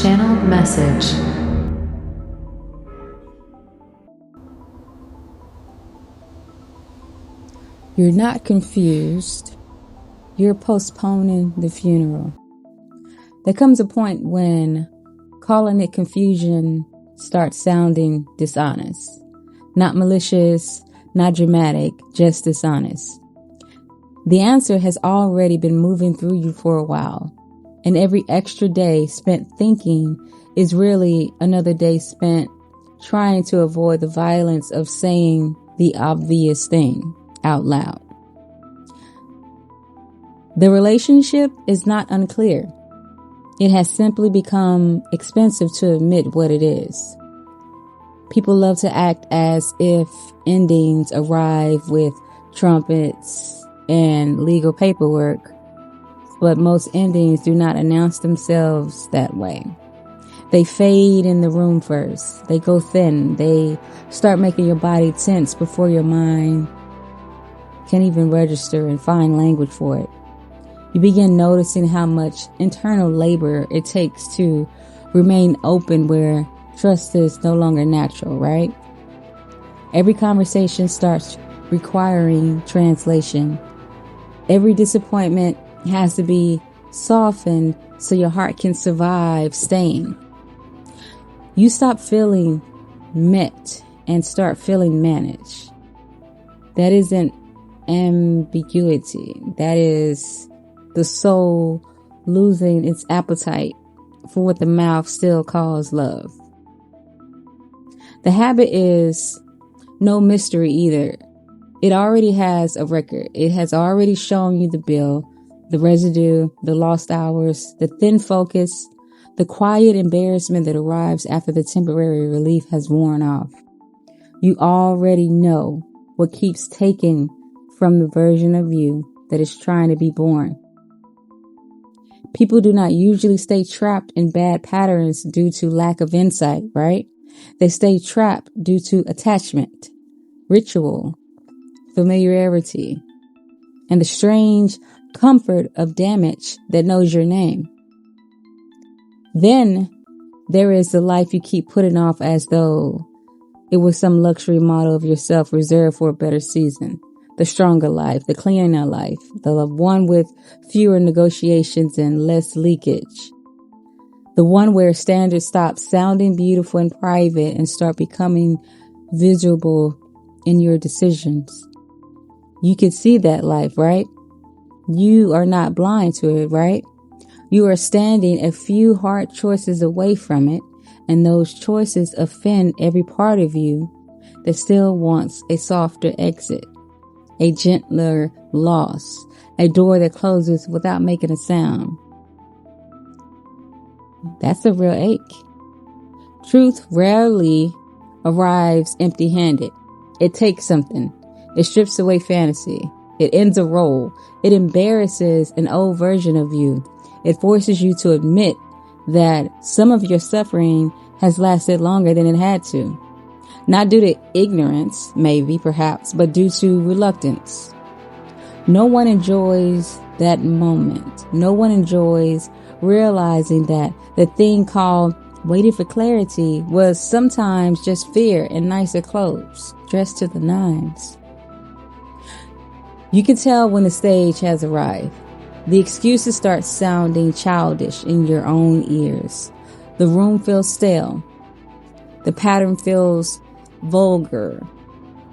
Channel message. You're not confused. You're postponing the funeral. There comes a point when calling it confusion starts sounding dishonest. Not malicious, not dramatic, just dishonest. The answer has already been moving through you for a while, and every extra day spent thinking is really another day spent trying to avoid the violence of saying the obvious thing out loud. The relationship is not unclear. It has simply become expensive to admit what it is. People love to act as if endings arrive with trumpets and legal paperwork, but most endings do not announce themselves that way. They fade in the room first. They go thin. They start making your body tense before your mind can even register and find language for it. You begin noticing how much internal labor it takes to remain open where trust is no longer natural, right? Every conversation starts requiring translation. Every disappointment has to be softened so your heart can survive staying. You stop feeling met and start feeling managed. That isn't ambiguity. That is the soul losing its appetite for what the mouth still calls love. The habit is no mystery either. It already has a record. It has already shown you the bill, the residue, the lost hours, the thin focus, the quiet embarrassment that arrives after the temporary relief has worn off. You already know what keeps taking from the version of you that is trying to be born. People do not usually stay trapped in bad patterns due to lack of insight, right? They stay trapped due to attachment, ritual, familiarity, and the strange comfort of damage that knows your name. Then there is the life you keep putting off as though it was some luxury model of yourself reserved for a better season. The stronger life, the cleaner life, the one with fewer negotiations and less leakage. The one where standards stop sounding beautiful in private and start becoming visible in your decisions. You can see that life, right? You are not blind to it, right? You are standing a few hard choices away from it, and those choices offend every part of you that still wants a softer exit, a gentler loss, a door that closes without making a sound. That's a real ache. Truth rarely arrives empty-handed. It takes something. It strips away fantasy. It ends a role. It embarrasses an old version of you. It forces you to admit that some of your suffering has lasted longer than it had to. Not due to ignorance, maybe, perhaps, but due to reluctance. No one enjoys that moment. No one enjoys realizing that the thing called waiting for clarity was sometimes just fear in nicer clothes, dressed to the nines. You can tell when the stage has arrived. The excuses start sounding childish in your own ears. The room feels stale. The pattern feels vulgar.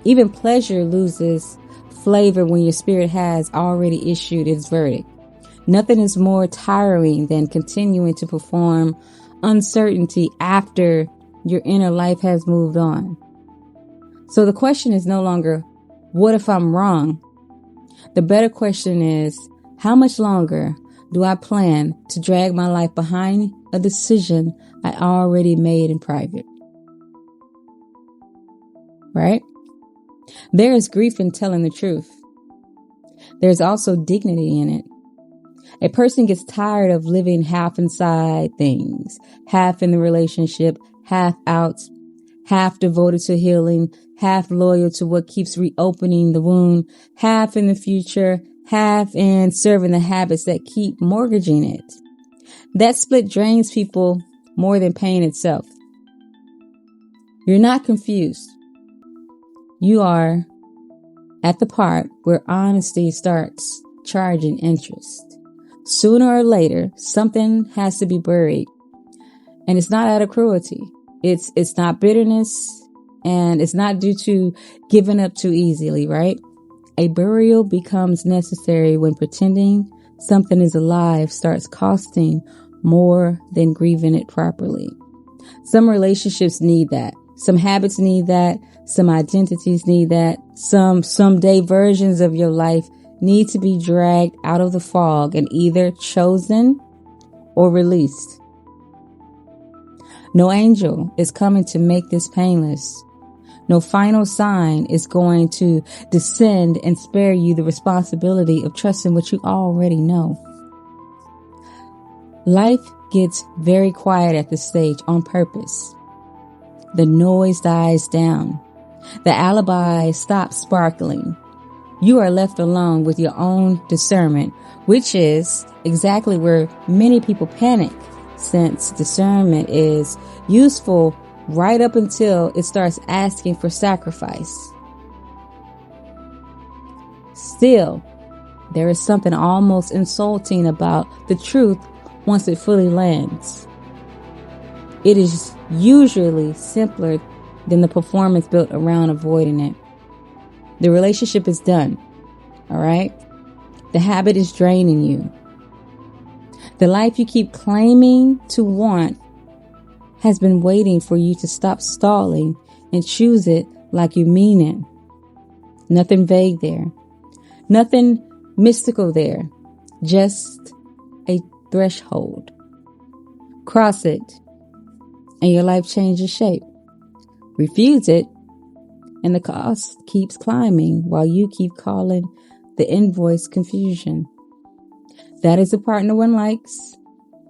Even pleasure loses flavor when your spirit has already issued its verdict. Nothing is more tiring than continuing to perform uncertainty after your inner life has moved on. So the question is no longer, what if I'm wrong? The better question is, how much longer do I plan to drag my life behind a decision I already made in private? Right? There is grief in telling the truth. There's also dignity in it. A person gets tired of living half inside things, half in the relationship, half out, half devoted to healing, half loyal to what keeps reopening the wound, half in the future, half in serving the habits that keep mortgaging it. That split drains people more than pain itself. You're not confused. You are at the part where honesty starts charging interest. Sooner or later, something has to be buried. And it's not out of cruelty. It's not bitterness, and it's not due to giving up too easily, right? A burial becomes necessary when pretending something is alive starts costing more than grieving it properly. Some relationships need that. Some habits need that. Some identities need that. Some day versions of your life need to be dragged out of the fog and either chosen or released. No angel is coming to make this painless. No final sign is going to descend and spare you the responsibility of trusting what you already know. Life gets very quiet at this stage on purpose. The noise dies down. The alibi stops sparkling. You are left alone with your own discernment, which is exactly where many people panic, since discernment is useful right up until it starts asking for sacrifice. Still, there is something almost insulting about the truth once it fully lands. It is usually simpler than the performance built around avoiding it. The relationship is done, all right? The habit is draining you. The life you keep claiming to want has been waiting for you to stop stalling and choose it like you mean it. Nothing vague there. Nothing mystical there. Just a threshold. Cross it, and your life changes shape. Refuse it, and the cost keeps climbing while you keep calling the invoice confusion. That is the part no one likes.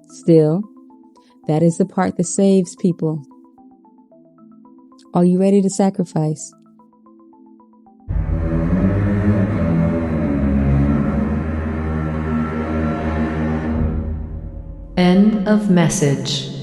Still, that is the part that saves people. Are you ready to sacrifice? End of message.